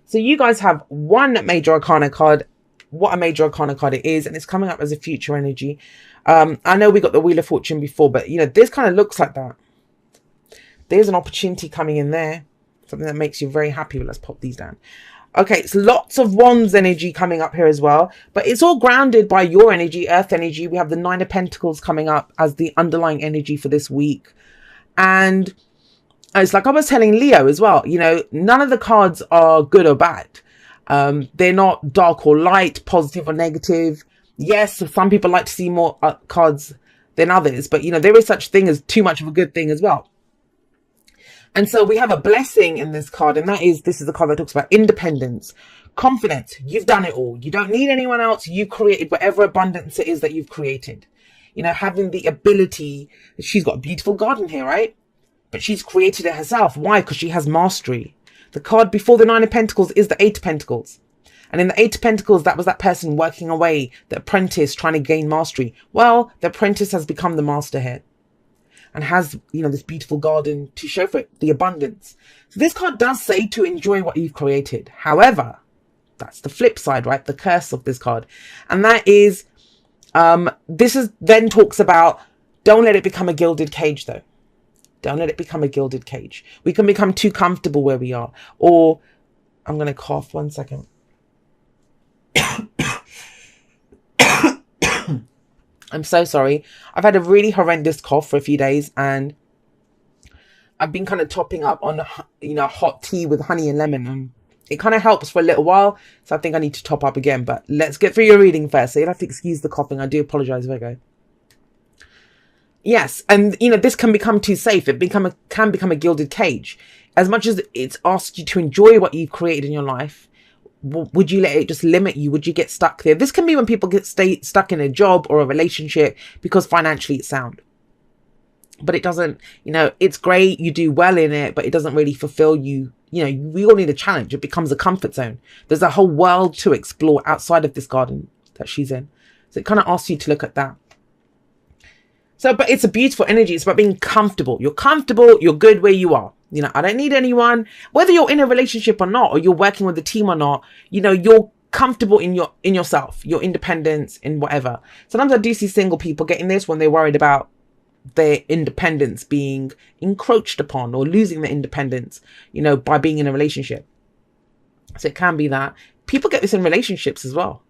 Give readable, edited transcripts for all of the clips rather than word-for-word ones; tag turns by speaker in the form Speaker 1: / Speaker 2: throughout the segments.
Speaker 1: So you guys have one major arcana card, what a major arcana card it is, and it's coming up as a future energy. I know we got the Wheel of Fortune before, but this kind of looks like that. There's an opportunity coming in there, something that makes you very happy. But let's pop these down. Okay, it's lots of Wands energy coming up here as well, but it's all grounded by your energy, Earth energy. We have the Nine of Pentacles coming up as the underlying energy for this week. And it's like I was telling Leo as well, none of the cards are good or bad. They're not dark or light, positive or negative. Yes, some people like to see more cards than others, but there is such thing as too much of a good thing as well. And so we have a blessing in this card, and this is the card that talks about independence, confidence. You've done it all. You don't need anyone else. You've created whatever abundance it is that you've created. Having the ability. She's got a beautiful garden here, right? But she's created it herself. Why? Because she has mastery. The card before the Nine of Pentacles is the Eight of Pentacles. And in the Eight of Pentacles, that was that person working away, the apprentice trying to gain mastery. Well, the apprentice has become the master here. And has, this beautiful garden to show for it, the abundance. So this card does say to enjoy what you've created. However, that's the flip side, right? The curse of this card. And that is, then talks about, don't let it become a gilded cage though. Don't let it become a gilded cage. We can become too comfortable where we are. Or, I'm going to cough 1 second. I'm so sorry. I've had a really horrendous cough for a few days, and I've been kind of topping up on, hot tea with honey and lemon, and it kind of helps for a little while. So I think I need to top up again, but let's get through your reading first. So you'll have to excuse the coughing. I do apologize, Virgo. Yes. And this can become too safe. It can become a gilded cage. As much as it's asked you to enjoy what you've created in your life, would you let it just limit you? Would you get stuck there? This can be when people stay stuck in a job or a relationship because financially it's sound. But it doesn't, it's great. You do well in it, but it doesn't really fulfill you. We all need a challenge. It becomes a comfort zone. There's a whole world to explore outside of this garden that she's in. So it kind of asks you to look at that. So, but it's a beautiful energy. It's about being comfortable. You're comfortable. You're good where you are. I don't need anyone, whether you're in a relationship or not, or you're working with a team or not, you're comfortable in yourself, your independence, in whatever. Sometimes I do see single people getting this when they're worried about their independence being encroached upon or losing their independence, by being in a relationship. So it can be that people get this in relationships as well.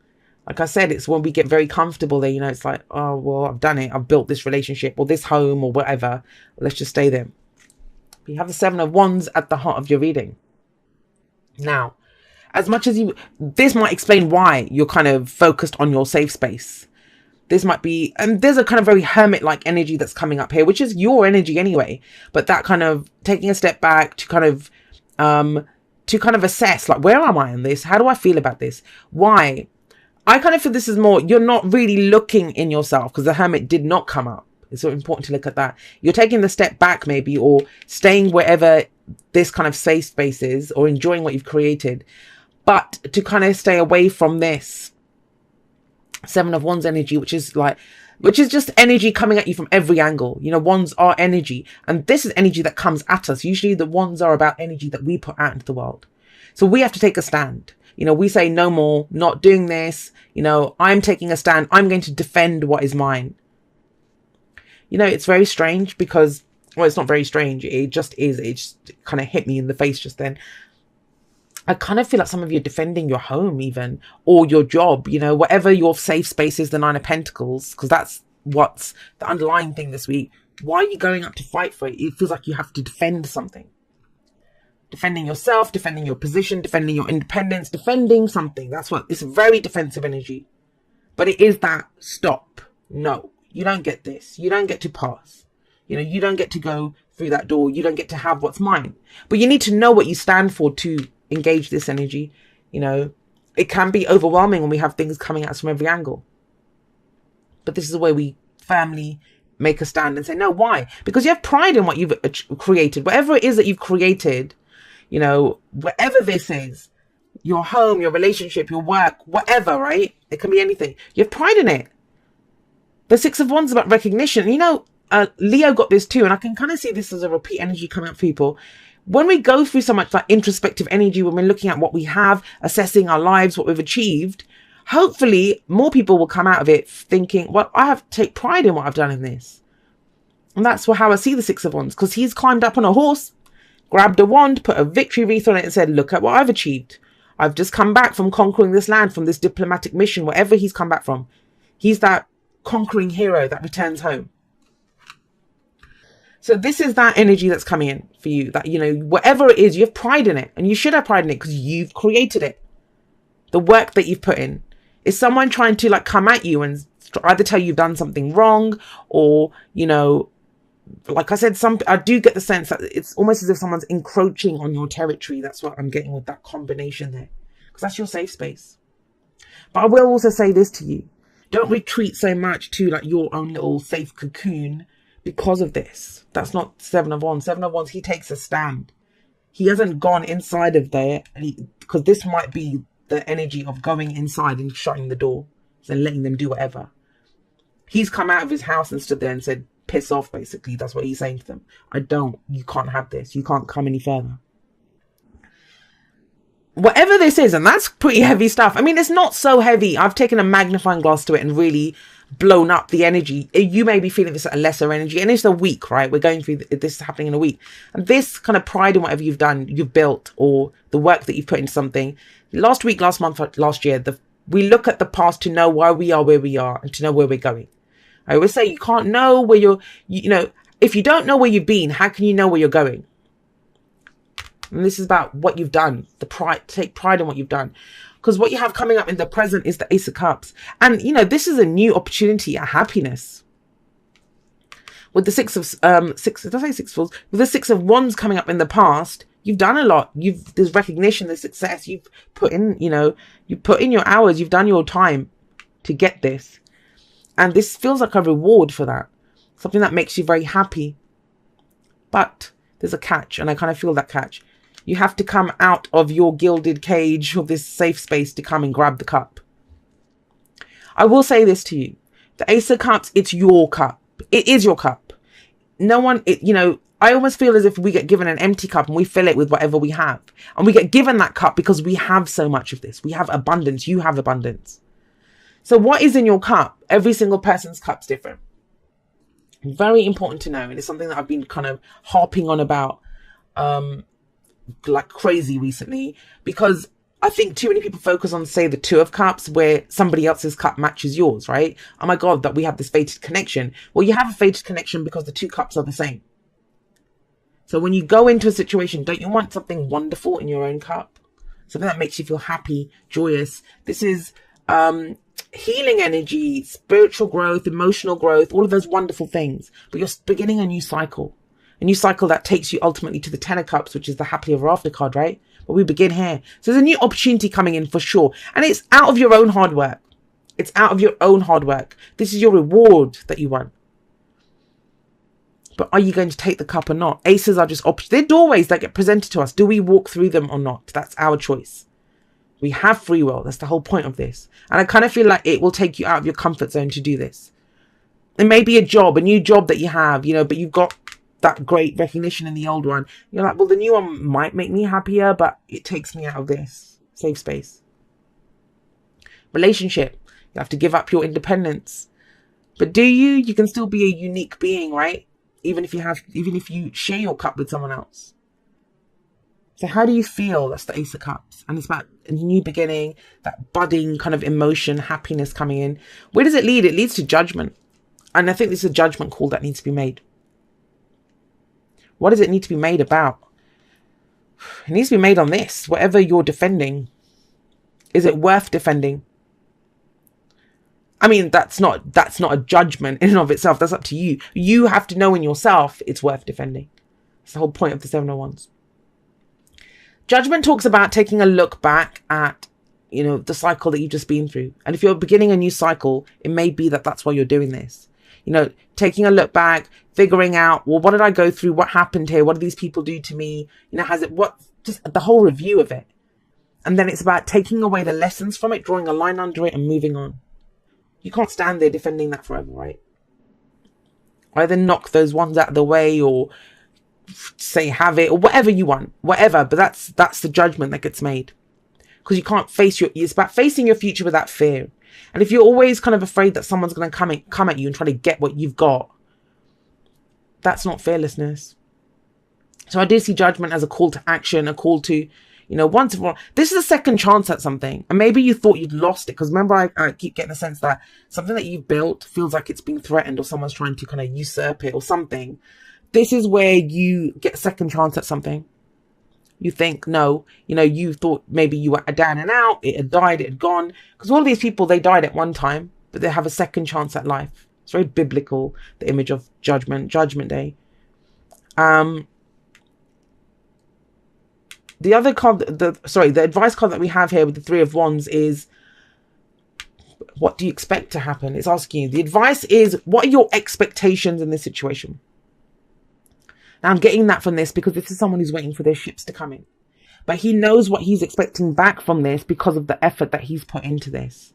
Speaker 1: Like I said, it's when we get very comfortable there, it's like, oh, well, I've done it. I've built this relationship or this home or whatever. Let's just stay there. You have the Seven of Wands at the heart of your reading. Now, as much as this might explain why you're kind of focused on your safe space. This might be, and there's a kind of very hermit-like energy that's coming up here, which is your energy anyway. But that kind of taking a step back to kind of assess, like, where am I in this? How do I feel about this? Why? I kind of feel this is more, you're not really looking in yourself because the hermit did not come up. It's so important to look at that. You're taking the step back maybe, or staying wherever this kind of safe space is, or enjoying what you've created, but to kind of stay away from this Seven of Wands energy, which is just energy coming at you from every angle. Wands are energy, and this is energy that comes at us. Usually the wands are about energy that we put out into the world. So we have to take a stand. We say no more, not doing this. I'm taking a stand. I'm going to defend what is mine. It's very strange because, well, it's not very strange. It just is. It just kind of hit me in the face just then. I kind of feel like some of you are defending your home even, or your job, whatever your safe space is, the Nine of Pentacles, because that's what's the underlying thing this week. Why are you going up to fight for it? It feels like you have to defend something. Defending yourself, defending your position, defending your independence, defending something. That's what, it's a very defensive energy. But it is that stop. No. You don't get this. You don't get to pass. You don't get to go through that door. You don't get to have what's mine. But you need to know what you stand for to engage this energy. It can be overwhelming when we have things coming at us from every angle. But this is the way we firmly make a stand and say, no, why? Because you have pride in what you've created. Whatever it is that you've created, whatever this is, your home, your relationship, your work, whatever, right? It can be anything. You have pride in it. The Six of Wands is about recognition. Leo got this too, and I can kind of see this as a repeat energy coming up for people. When we go through so much like introspective energy, when we're looking at what we have, assessing our lives, what we've achieved, hopefully more people will come out of it thinking, well, I have to take pride in what I've done in this. And that's how I see the Six of Wands, because he's climbed up on a horse, grabbed a wand, put a victory wreath on it and said, look at what I've achieved. I've just come back from conquering this land, from this diplomatic mission, wherever he's come back from. He's that conquering hero that returns home. So this is that energy that's coming in for you, that, you know, whatever it is, you have pride in it, and you should have pride in it because you've created it. The work that you've put in. Is someone trying to like come at you and either tell you've done something wrong, or, you know, like I said, I do get the sense that it's almost as if someone's encroaching on your territory. That's what I'm getting with that combination there, because that's your safe space. But I will also say this to you. Don't retreat so much to like your own little safe cocoon because of this. That's not Seven of Wands. Seven of Wands, he takes a stand. He hasn't gone inside of there, because this might be the energy of going inside and shutting the door and letting them do whatever. He's come out of his house and stood there and said, piss off, basically. That's what he's saying to them. You can't have this. You can't come any further. Whatever this is, and that's pretty heavy stuff. I mean, it's not so heavy. I've taken a magnifying glass to it and really blown up the energy. You may be feeling this at a lesser energy, and it's a week, right? We're going through this is happening in a week. And this kind of pride in whatever you've done, you've built, or the work that you've put into something. Last week, last month, last year, we look at the past to know why we are where we are and to know where we're going. I always say you can't know where you know, if you don't know where you've been, how can you know where you're going? And this is about what you've done, take pride in what you've done. Because what you have coming up in the present is the Ace of Cups. And, you know, this is a new opportunity, a happiness. With the Six of Wands coming up in the past, you've done a lot. There's recognition, there's success. You've put in, you know, you put in your hours, you've done your time to get this. And this feels like a reward for that. Something that makes you very happy. But there's a catch, and I kind of feel that catch. You have to come out of your gilded cage, of this safe space, to come and grab the cup. I will say this to you. The Ace of Cups, it's your cup. It is your cup. No one, you know, I almost feel as if we get given an empty cup and we fill it with whatever we have. And we get given that cup because we have so much of this. We have abundance. You have abundance. So what is in your cup? Every single person's cup's different. Very important to know. And it's something that I've been kind of harping on about like crazy recently, because I think too many people focus on, say, the Two of Cups, where somebody else's cup matches yours, right? Oh my God, that we have this fated connection. Well, you have a fated connection because the two cups are the same. So when you go into a situation, don't you want something wonderful in your own cup? Something that makes you feel happy, joyous. This is healing energy, spiritual growth, emotional growth, all of those wonderful things. But you're beginning a new cycle. A new cycle that takes you ultimately to the Ten of Cups, which is the happily ever after card, right? But we begin here. So there's a new opportunity coming in for sure. And it's out of your own hard work. It's out of your own hard work. This is your reward that you want. But are you going to take the cup or not? Aces are just options. They're doorways that get presented to us. Do we walk through them or not? That's our choice. We have free will. That's the whole point of this. And I kind of feel like it will take you out of your comfort zone to do this. It may be a new job that you have, you know, but you've got that great recognition in the old one. You're like, well, the new one might make me happier, but it takes me out of this safe space. Relationship. You have to give up your independence. But do you? You can still be a unique being, right? Even if you share your cup with someone else. So how do you feel? That's the Ace of Cups. And it's about a new beginning, that budding kind of emotion, happiness coming in. Where does it lead? It leads to judgment. And I think this is a judgment call that needs to be made. What does it need to be made about? It needs to be made on this. Whatever you're defending, is it worth defending? I mean, that's not a judgment in and of itself. That's up to you. You have to know in yourself it's worth defending. That's the whole point of the Seven of Wands. Judgment talks about taking a look back at, you know, the cycle that you've just been through. And if you're beginning a new cycle, it may be that that's why you're doing this. You know, taking a look back, figuring out, well, what did I go through? What happened here? What do these people do to me? You know, just the whole review of it. And then it's about taking away the lessons from it, drawing a line under it and moving on. You can't stand there defending that forever, right? Either knock those ones out of the way or say have it or whatever you want, whatever. But that's the judgment that gets made, because you can't face it's about facing your future without fear. And if you're always kind of afraid that someone's going to come at you and try to get what you've got, that's not fearlessness. So I do see judgment as a call to action, a call to, once and for all, this is a second chance at something. And maybe you thought you'd lost it, because remember, I keep getting the sense that something that you've built feels like it's being threatened, or someone's trying to kind of usurp it or something. This is where you get a second chance at something. You think, no, you thought maybe you were down and out, it had died, it had gone. Because all of these people, they died at one time, but they have a second chance at life. It's very biblical, the image of judgment day. The other card, the advice card that we have here with the Three of Wands is, what do you expect to happen? It's asking you. The advice is, what are your expectations in this situation? Now, I'm getting that from this because this is someone who's waiting for their ships to come in. But he knows what he's expecting back from this because of the effort that he's put into this.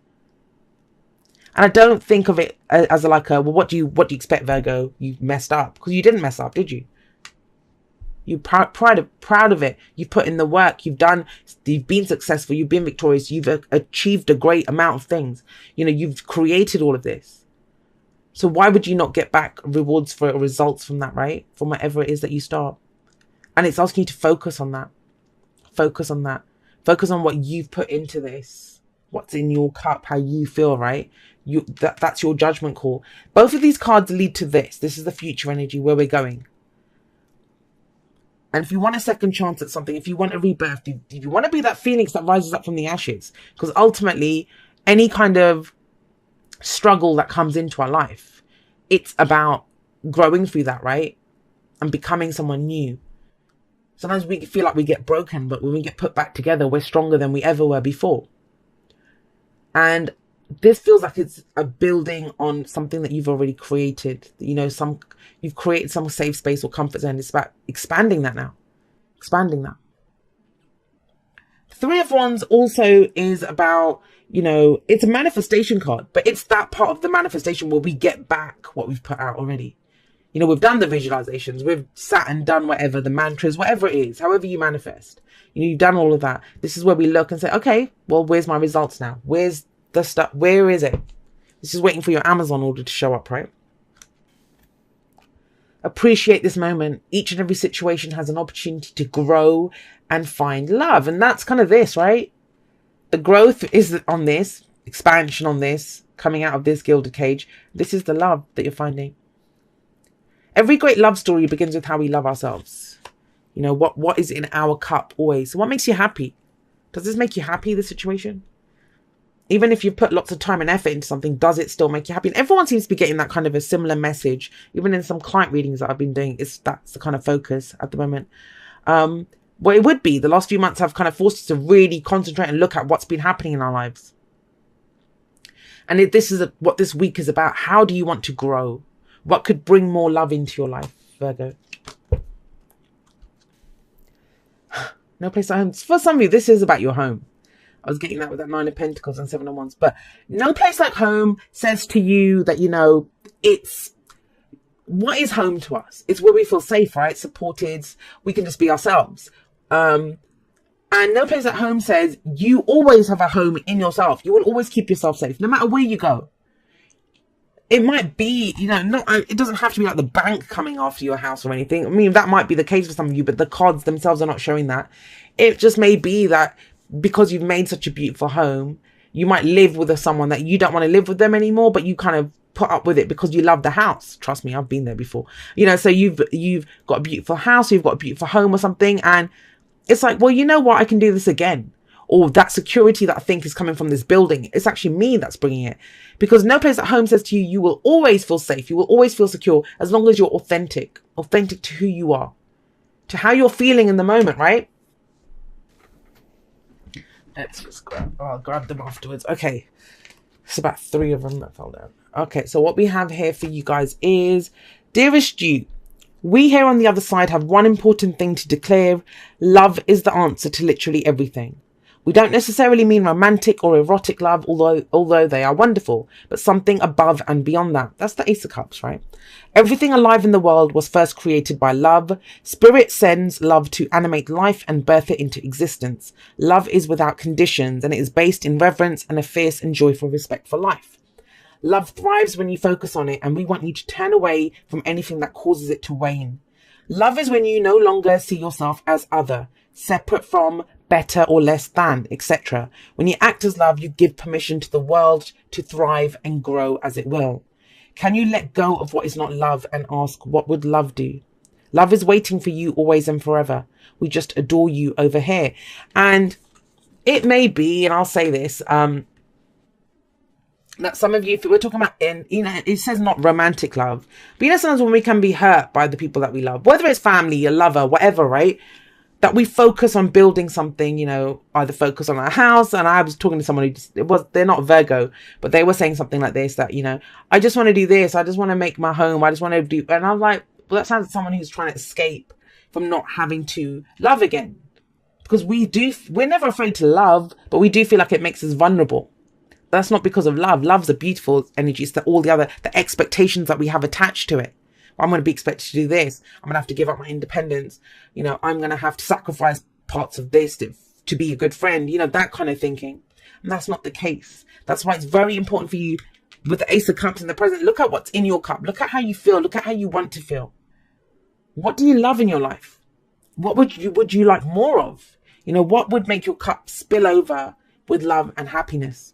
Speaker 1: And I don't think of it as like well, what do you expect, Virgo? You messed up. Because you didn't mess up, did you? You're proud of it. You've put in the work. You've been successful. You've been victorious. You've achieved a great amount of things. You've created all of this. So why would you not get back rewards for it or results from that, right? From whatever it is that you start. And it's asking you to focus on that. Focus on that. Focus on what you've put into this. What's in your cup, how you feel, right? That's your judgment call. Both of these cards lead to this. This is the future energy, where we're going. And if you want a second chance at something, if you want a rebirth, if you want to be that phoenix that rises up from the ashes, because ultimately any kind of struggle that comes into our life, it's about growing through that, right? And becoming someone new. Sometimes we feel like we get broken, but when we get put back together, we're stronger than we ever were before. And this feels like it's a building on something that you've already created. You've created some safe space or comfort zone. It's about expanding that now. Expanding that. Three of Wands also is about, it's a manifestation card, but it's that part of the manifestation where we get back what we've put out already. We've done the visualizations, we've sat and done whatever, the mantras, whatever it is, however you manifest. You've done all of that. This is where we look and say, okay, well, where's my results now? Where's the stuff? Where is it? This is waiting for your Amazon order to show up, right? Appreciate this moment. Each and every situation has an opportunity to grow and find love. And that's kind of this, right? The growth is on this, expansion on this, coming out of this gilded cage. This is the love that you're finding. Every great love story begins with how we love ourselves. What is in our cup always? So what makes you happy? Does this make you happy, the situation? Even if you've put lots of time and effort into something, does it still make you happy? And everyone seems to be getting that kind of a similar message. Even in some client readings that I've been doing, that's the kind of focus at the moment. Well, it would be. The last few months have kind of forced us to really concentrate and look at what's been happening in our lives. And this is what this week is about. How do you want to grow? What could bring more love into your life, Virgo? No place at home. For some of you, this is about your home. I was getting that with that Nine of Pentacles and Seven of Wands. But no place like home says to you that, it's what is home to us? It's where we feel safe, right? Supported. We can just be ourselves. And no place at home says you always have a home in yourself. You will always keep yourself safe, no matter where you go. It might be, it doesn't have to be like the bank coming after your house or anything. I mean, that might be the case for some of you, but the cards themselves are not showing that. It just may be that because you've made such a beautiful home, you might live with someone that you don't want to live with them anymore, but you kind of put up with it because you love the house. Trust me, I've been there before. So you've got a beautiful house, you've got a beautiful home or something, and it's like, well, you know what? I can do this again. Or that security that I think is coming from this building, it's actually me that's bringing it. Because no place at home says to you, you will always feel safe. You will always feel secure as long as you're authentic to who you are, to how you're feeling in the moment, right? Let's just I'll grab them afterwards. Okay. It's about 3 of them that fell down. Okay. So what we have here for you guys is, dearest you, we here on the other side have one important thing to declare. Love is the answer to literally everything. We don't necessarily mean romantic or erotic love, although they are wonderful, but something above and beyond that. That's the Ace of Cups, right? Everything alive in the world was first created by love. Spirit sends love to animate life and birth it into existence. Love is without conditions, and it is based in reverence and a fierce and joyful respect for life. Love thrives when you focus on it, and we want you to turn away from anything that causes it to wane. Love is when you no longer see yourself as other, separate from, better or less than, etc. When you act as love, you give permission to the world to thrive and grow as it will. Can you let go of what is not love and ask, what would love do? Love is waiting for you always and forever. We just adore you over here. And it may be, and I'll say this, that some of you, if we're talking about, it says not romantic love, but sometimes when we can be hurt by the people that we love, whether it's family, a lover, whatever, right? That we focus on building something, either focus on our house. And I was talking to someone they're not Virgo, but they were saying something like this, that, I just want to do this. I just want to make my home. I just want to do, and I'm like, well, that sounds like someone who's trying to escape from not having to love again. Because we're never afraid to love, but we do feel like it makes us vulnerable. That's not because of love. Love's a beautiful energy. It's the expectations that we have attached to it. I'm going to be expected to do this. I'm going to have to give up my independence. I'm going to have to sacrifice parts of this to be a good friend, that kind of thinking. And that's not the case. That's why it's very important for you with the Ace of Cups in the present. Look at what's in your cup. Look at how you feel. Look at how you want to feel. What do you love in your life? What would you like more of? What would make your cup spill over with love and happiness?